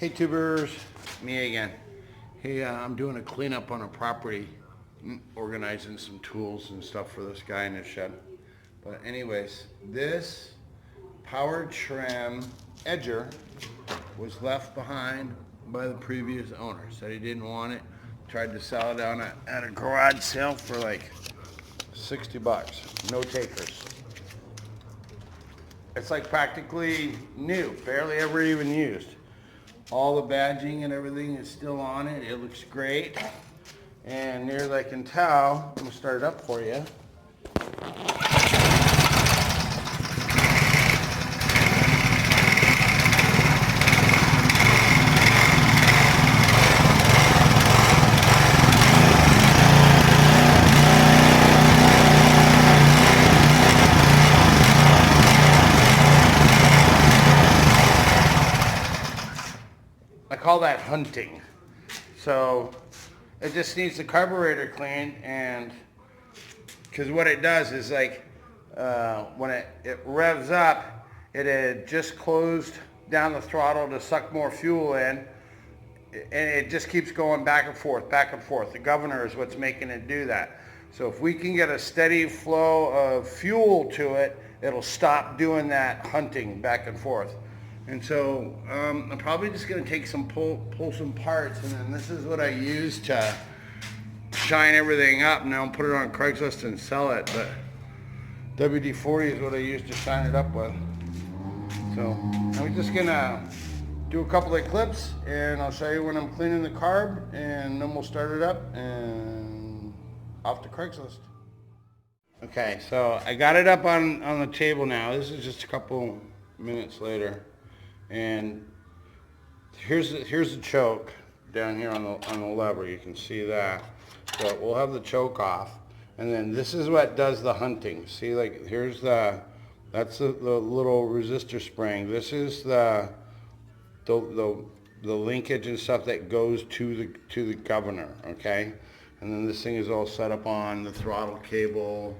Hey tubers, me again. Hey, I'm doing a cleanup on a property, organizing some tools and stuff for this guy in his shed. But anyways, this power trim edger was left behind by the previous owner. Said he didn't want it. Tried to sell it on at a garage sale for like 60 bucks. No takers. It's like practically new, barely ever even used. All the badging and everything is still on it. It looks great. And near as I can tell, I'm gonna start it up for you. I call that hunting. So it just needs the carburetor cleaned, and because what it does is like when it revs up, it had just closed down the throttle to suck more fuel in, and it just keeps going back and forth, back and forth. The governor is what's making it do that. So if we can get a steady flow of fuel to it, it'll stop doing that hunting back and forth. And so I'm probably just going to take some pull some parts, and then this is what I use to shine everything up, and I'll put it on Craigslist and sell it. But WD-40 is what I use to shine it up with. So I'm just going to do a couple of clips, and I'll show you when I'm cleaning the carb, and then we'll start it up and off to Craigslist. Okay, so I got it up on the table now. This is just a couple minutes later. And here's the choke down here on the lever. You can see that. So we'll have the choke off, and then this is what does the hunting. See, like here's that's the little resistor spring. This is the linkage and stuff that goes to the governor. Okay, and then this thing is all set up on the throttle cable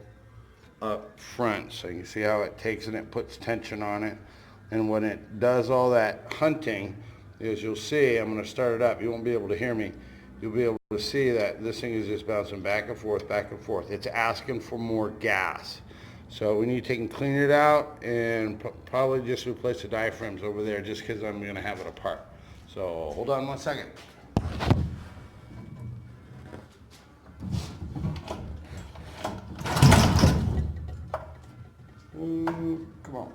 up front. So you can see how it takes and it puts tension on it. And when it does all that hunting, as you'll see, I'm going to start it up. You won't be able to hear me. You'll be able to see that this thing is just bouncing back and forth, back and forth. It's asking for more gas. So we need to take and clean it out, and probably just replace the diaphragms over there, just because I'm going to have it apart. So hold on one second. Come on.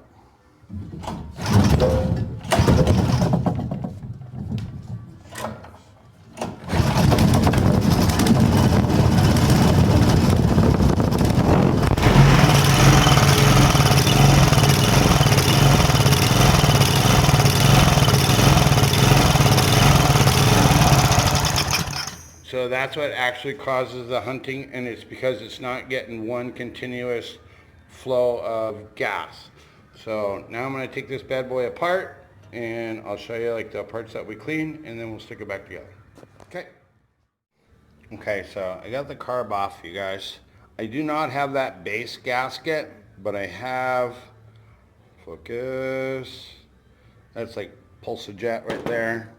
So that's what actually causes the hunting, and it's because it's not getting one continuous flow of gas. So now I'm going to take this bad boy apart, and I'll show you like the parts that we cleaned, and then we'll stick it back together. Okay, so I got the carb off, you guys. I do not have that base gasket, but I have, focus, that's like Pulsa Jet right there.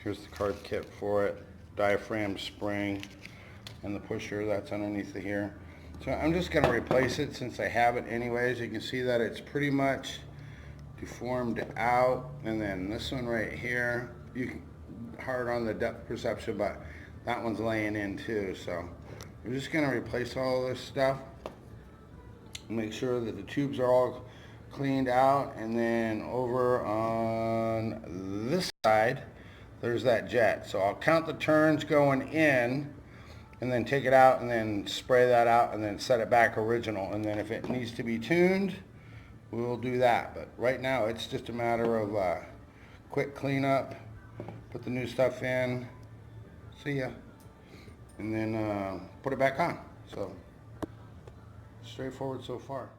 Here's the carb kit for it, diaphragm spring, and the pusher that's underneath the here. So I'm just going to replace it since I have it anyways. You can see that it's pretty much deformed out. And then this one right here, you can hard on the depth perception, but that one's laying in too. So we're just going to replace all this stuff. Make sure that the tubes are all cleaned out. And then over on this side, there's that jet. So I'll count the turns going in, and then take it out, and then spray that out, and then set it back original. And then if it needs to be tuned, we'll do that. But right now it's just a matter of quick cleanup, put the new stuff in, see ya, and then put it back on. So straightforward so far.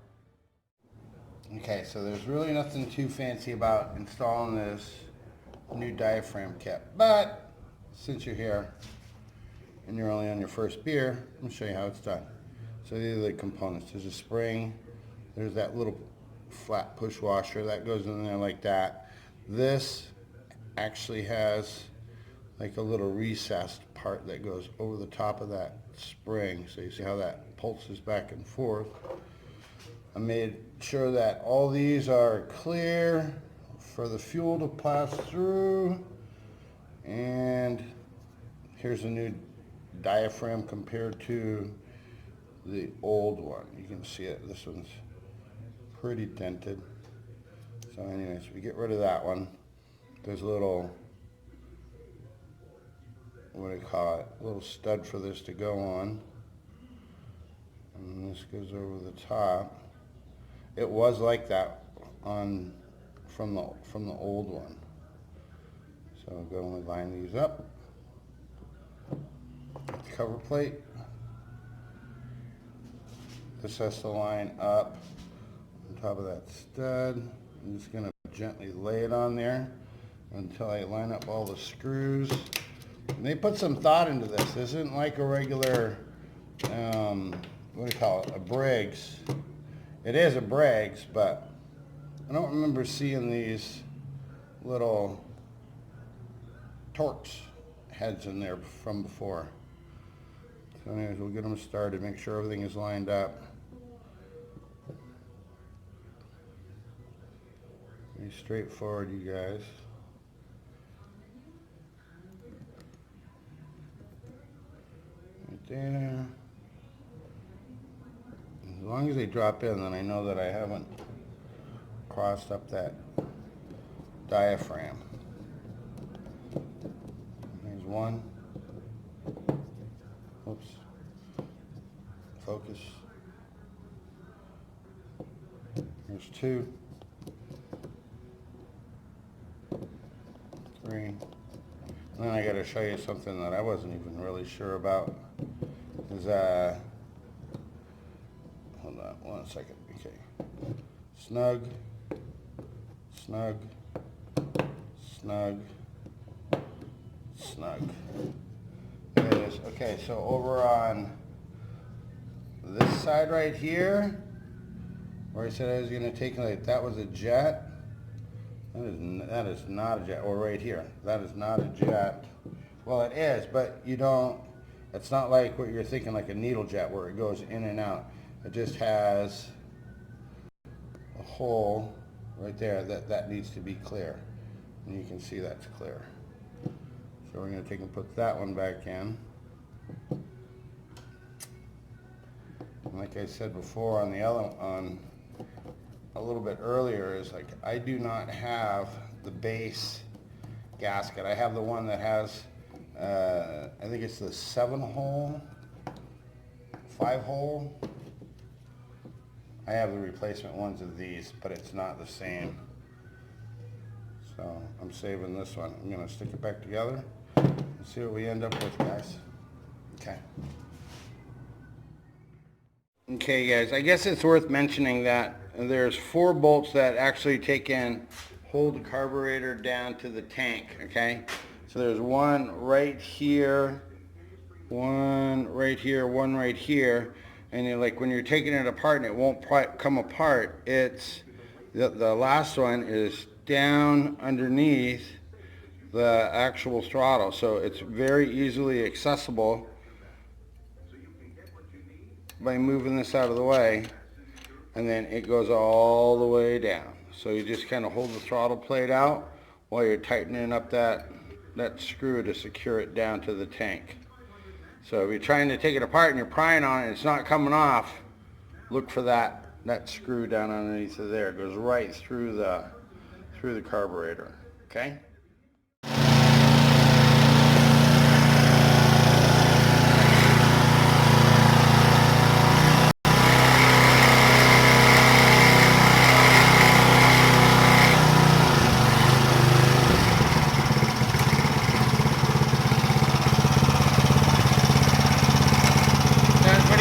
Okay, so there's really nothing too fancy about installing this new diaphragm kit, but since you're here and you're only on your first beer, let me show you how it's done. So these are the components. There's a spring, there's that little flat push washer that goes in there like that. This actually has like a little recessed part that goes over the top of that spring. So you see how that pulses back and forth. I made sure that all these are clear for the fuel to pass through. And here's a new diaphragm compared to the old one. You can see it. This one's pretty dented. So anyways, we get rid of that one. There's a little, what do you call it, a little stud for this to go on. And this goes over the top. It was like that on from the old one. So I'll go and line these up. Cover plate. This has to line up on top of that stud. I'm just going to gently lay it on there until I line up all the screws. And they put some thought into this. This isn't like a regular, what do you call it, a Briggs. It is a Briggs, but I don't remember seeing these little Torx heads in there from before. So anyways, we'll get them started, make sure everything is lined up. Pretty straightforward, you guys. Right there. As long as they drop in, then I know that I haven't crossed up that diaphragm. There's one. Oops. Focus. There's two. Three. And then I got to show you something that I wasn't even really sure about. Is hold on 1 second. Okay. Snug. Snug. Snug. Snug. There it is. Okay, so over on this side right here, where I said I was going to take, like, that was a jet. That is not a jet. Or right here, that is not a jet. Well, it is, but you don't, it's not like what you're thinking, like a needle jet where it goes in and out. It just has a hole right there that needs to be clear. And you can see that's clear. So we're going to take and put that one back in. And like I said before on the other, on a little bit earlier, is like I do not have the base gasket. I have the one that has, I think it's the 7-hole, 5-hole. I have the replacement ones of these, but it's not the same. So I'm saving this one. I'm going to stick it back together and see what we end up with, guys. Okay. Okay, guys, I guess it's worth mentioning that there's 4 bolts that actually hold the carburetor down to the tank, okay? So there's one right here, one right here, one right here, and you're like, when you're taking it apart and it won't come apart, it's the last one is down underneath the actual throttle, so it's very easily accessible by moving this out of the way, and then it goes all the way down. So you just kind of hold the throttle plate out while you're tightening up that screw to secure it down to the tank. So if you're trying to take it apart and you're prying on it and it's not coming off, look for that screw down underneath of there. It goes right through the carburetor. Okay?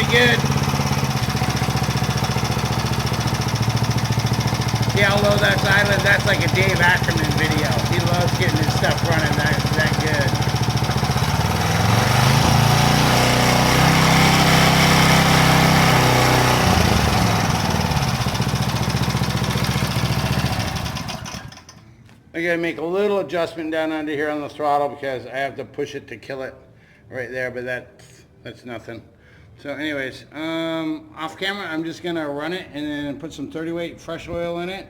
Good. Yeah, although that's island, that's like a Dave Ackerman video. He loves getting his stuff running that good. I gotta make a little little adjustment down under here on the throttle because I have to push it to kill it right there, but that's nothing. So anyways, off camera, I'm just gonna run it and then put some 30 weight fresh oil in it.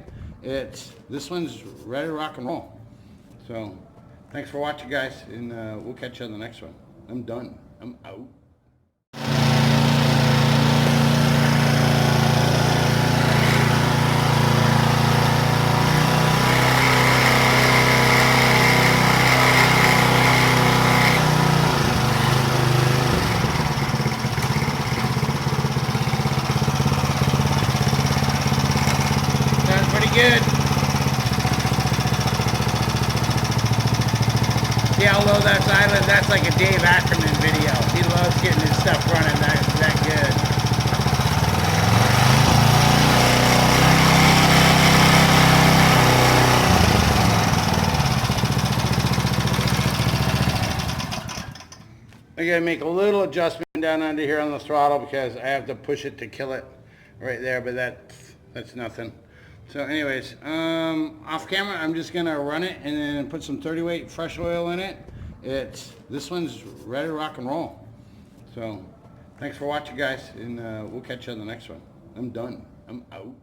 This one's ready to rock and roll. So thanks for watching, guys, and we'll catch you on the next one. I'm done. I'm out. Good. See how low that's idling? That's like a Dave Ackerman video. He loves getting his stuff running that good. I gotta make a little adjustment down under here on the throttle because I have to push it to kill it right there, but that's nothing. So anyways, off camera, I'm just gonna run it and then put some 30 weight fresh oil in it. This one's ready to rock and roll. So thanks for watching, guys, and we'll catch you on the next one. I'm done. I'm out.